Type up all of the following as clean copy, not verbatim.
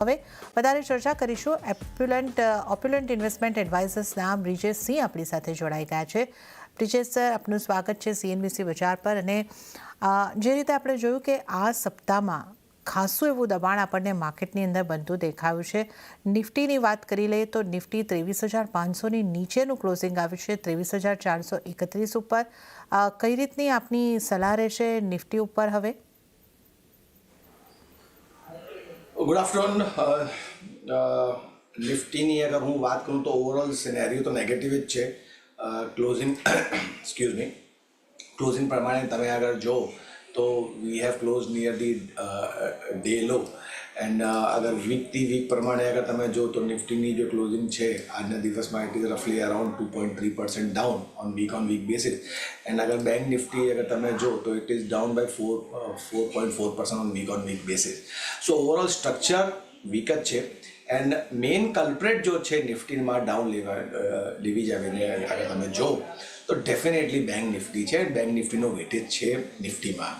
હવે વધારે ચર્ચા કરીશું. ઓપ્યુલન્ટ ઇન્વેસ્ટમેન્ટ એડવાઇઝર્સના બ્રિજેશ સિંહ આપણી સાથે જોડાઈ ગયા છે. બ્રિજેશ સર, આપનું સ્વાગત છે CNBC બજાર પર. અને જે રીતે આપણે જોયું કે આ સપ્તાહમાં ખાસું એવું દબાણ આપણને માર્કેટની અંદર બનતું દેખાયું છે. નિફ્ટીની વાત કરી લઈએ તો નિફ્ટી 23,500ની નીચેનું ક્લોઝિંગ આવ્યું છે, 23,431 ઉપર. કઈ રીતની આપની સલાહ રહેશે નિફ્ટી ઉપર હવે? Good afternoon. નિફ્ટીની અગર હું વાત કરું તો ઓવરઓલ સિનેરિયો તો નેગેટિવ જ છે. ક્લોઝિંગ એક્સક્યુઝ મી ક્લોઝિંગ પ્રમાણે તમે આગળ જો તો we have close near the day low and અગર વીકથી વીક પ્રમાણે અગર તમે જો તો નિફ્ટીની જે ક્લોઝિંગ છે આજના દિવસમાં ઇટ ઇઝ રફલી around 2.3% down on week basis. And અગર બેંક નિફ્ટી અગર તમે જો તો it is down by 4.4% on week basis. So overall structure weak જ છે. એન્ડ મેઇન કલ્પ્રેટ જો છે નિફ્ટીમાં ડાઉન લેવી જાવીને અગર તમે જો તો ડેફિનેટલી બેંક નિફ્ટી છે. બેંક નિફ્ટીનો વેટેજ છે નિફ્ટીમાં.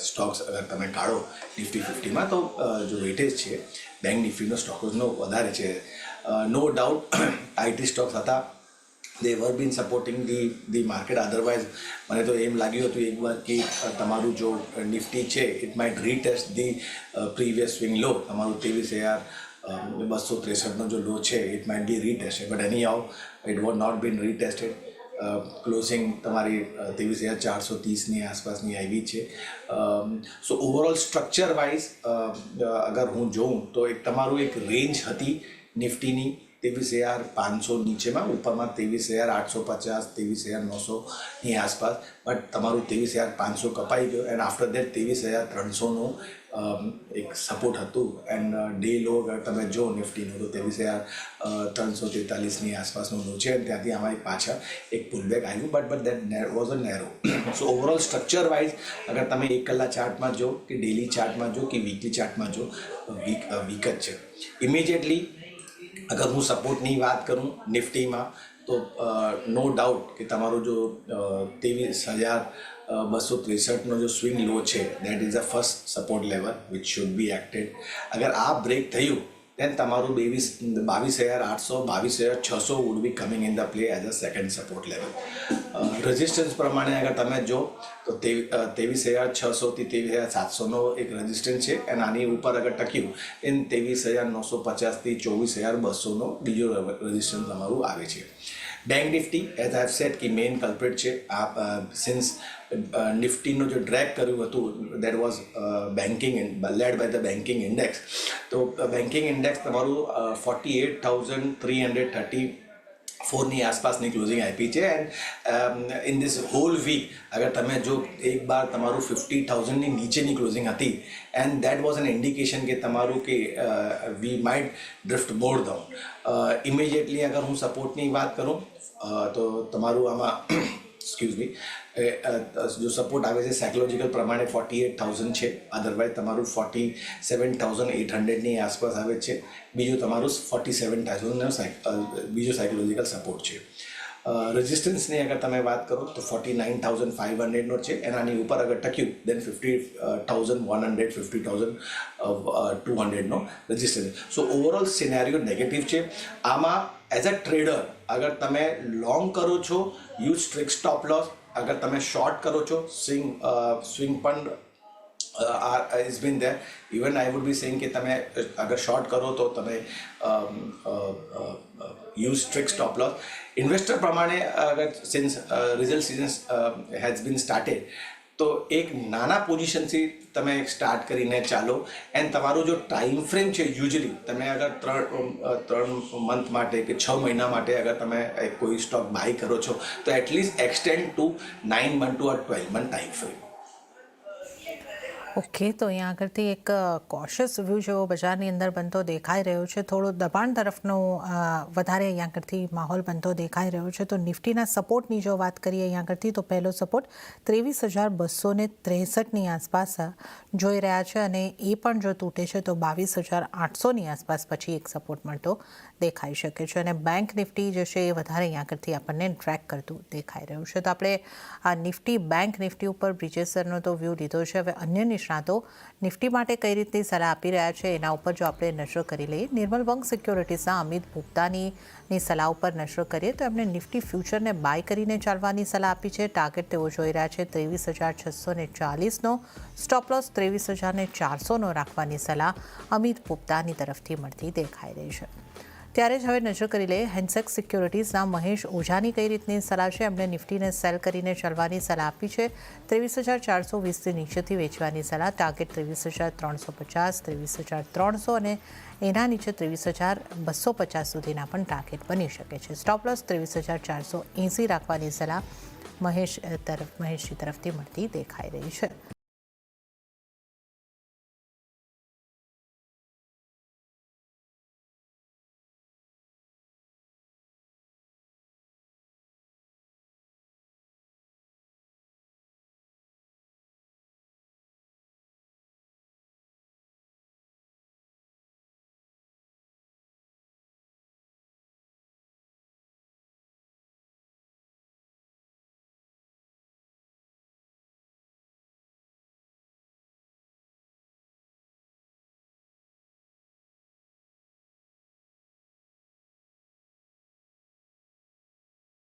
સ્ટોક્સ અગર તમે કાઢો નિફ્ટી 50માં તો જો વેટેજ છે બેંક નિફ્ટીનો સ્ટોક્સનો વધારે છે. નો ડાઉટ આઈટી સ્ટોક્સ હતા, they were been supporting the market. Otherwise મને તો એમ લાગ્યું હતું એકવાર કે તમારું જો નિફ્ટી છે it might retest the previous swing low. તમારું 23,263નો જો લો છે it might be retested, but anyhow it was not been retested. Closing તમારી 23,430ની આસપાસની આવી છે. સો ઓવરઓલ સ્ટ્રક્ચર વાઇઝ અગર હું જોઉં તો તમારું એક રેન્જ હતી નિફ્ટીની 23,500 નીચેમાં, ઉપરમાં 23,850 23,900ની આસપાસ. બટ તમારું 23,500 કપાઈ ગયો એન્ડ આફ્ટર દેટ 23,300નું એક સપોર્ટ હતું. એન્ડ ડે લો અગર તમે જો નિફ્ટીનું તો 23,343ની આસપાસનું લો છે અને ત્યાંથી અમારી પાછળ એક પુલબેક આવ્યું, but that was a narrow. So overall structure wise અગર તમે 1 કલાક ચાર્ટમાં જો કે ડેલી ચાર્ટમાં જો કે વીકલી ચાર્ટમાં જો વીક જ છે. ઇમિડિયેટલી અગર હું સપોર્ટની વાત કરું નિફ્ટીમાં તો નો ડાઉટ કે તમારો જો 23,263નો જો સ્વિંગ લો છે that is a first support level which should be acted. અગર આ બ્રેક થયું દેન તમારું 22,800 22,600 would be coming in the play as a second support level. Resistance પ્રમાણે અગર તમે જો તો 23,600થી 23,700નો એક રેઝિસ્ટન્સ છે અને આની ઉપર અગર ટક્યું એન 23,950થી 24,200નો બીજો રેઝિસ્ટન્સ તમારું આવે છે. Bank nifty as I have said કે મેઇન કલ્પ્રેટ છે. સિન્સ નિફ્ટીનો જે ડ્રેક કર્યું હતું that was banking led by the banking index. તો બેન્કિંગ ઇન્ડેક્સ તમારું 48,334ની આસપાસની ક્લોઝિંગ આપી છે. And in this whole week અગર તમે જો એક બાર તમારું 50,000ની નીચેની ક્લોઝિંગ હતી and that was an indication કે તમારું કે we might drift more down. Immediately અગર હું સપોર્ટની વાત કરું તો તમારું આમાં એક્સક્યુઝ મી જો સપોર્ટ આવે છે સાયકોલોજીકલ પ્રમાણે 48,000 છે. અધરવાઇઝ તમારું 47,800ની આસપાસ આવે છે. બીજું તમારું 47,000નો બીજો સાયકોલોજીકલ સપોર્ટ છે. રેઝિસ્ટન્સની અગર તમે વાત કરો તો 49,500નો છે અને આની ઉપર અગર ટક્યું દેન 50,100 50,200નો રેઝિસ્ટન્સ. સો ઓવરઓલ સિનેરિયો નેગેટિવ છે. આમાં એઝ અ ટ્રેડર અગર તમે લોંગ કરો છો યુઝ સ્ટ્રિક્ટ સ્ટોપ લોસ. અગર તમે શોર્ટ કરો છો સ્વિંગ પણ is bin there. Even I would be saying કે તમે અગર શોર્ટ કરો તો તમે use strict stop loss. Investor પ્રમાણે અગર since result season has been started તો એક નાના પોઝિશનથી તમે સ્ટાર્ટ કરીને ચાલો. એન્ડ તમારું જો ટાઈમ ફ્રેમ છે યુઝલી તમે અગર 3 મંથ માટે કે 6 મહિના માટે અગર તમે કોઈ સ્ટોક બાય કરો છો તો at least extend to 9 month to 12 month time frame. Okay, તો અહીંયા આગળથી એક કોશિયસ વ્યૂ જેવો બજારની અંદર બનતો દેખાઈ રહ્યો છે. થોડો દબાણ તરફનો વધારે અહીંયા આગળથી માહોલ બનતો દેખાઈ રહ્યો છે. તો નિફ્ટીના સપોર્ટની જો વાત કરીએ અહીંયા આગળથી તો પહેલો સપોર્ટ 23,263ની આસપાસ જોઈ રહ્યા છે અને એ પણ જો તૂટે છે તો 22,800ની આસપાસ પછી એક સપોર્ટ મળતો દેખાઈ શકે છે. અને બેંક નિફ્ટી જે છે એ વધારે અહીંયા આગળથી આપણને ટ્રેક કરતું દેખાઈ રહ્યું છે. તો આપણે આ નિફ્ટી બેંક નિફ્ટી ઉપર બ્રિજેશ સરનો તો વ્યૂ લીધો છે. હવે અન્ય નિષ્ણાતો નિફ્ટી માટે કઈ રીતની સલાહ આપી રહ્યા છે એના ઉપર જો આપણે નજર કરી લઈએ, નિર્મલ બંક સિક્યોરિટીઝના અમિત ગુપ્તાની સલાહ ઉપર નજર કરીએ તો એમણે નિફ્ટી ફ્યુચરને બાય કરીને ચાલવાની સલાહ આપી છે. ટાર્ગેટ તેઓ જોઈ રહ્યા છે 23,640નો, સ્ટોપ લોસ 23,400નો રાખવાની સલાહ અમિત ગુપ્તાની તરફથી મળતી દેખાઈ રહી છે. ત્યારે જ હવે નજર કરી લઈએ હેન્સેક્સ સિક્યોરિટીઝના મહેશ ઓઝાની કઈ રીતની સલાહ છે. એમણે નિફ્ટીને સેલ કરીને ચાલવાની સલાહ આપી છે. 23,420થી નીચેથી વેચવાની સલાહ. ટાર્ગેટ 23,350, 23,300 અને એના નીચે 23,250 સુધીના પણ ટાર્ગેટ બની શકે છે. સ્ટોપ લોસ 23,480 રાખવાની સલાહ મહેશજી તરફથી મળતી દેખાઈ રહી છે.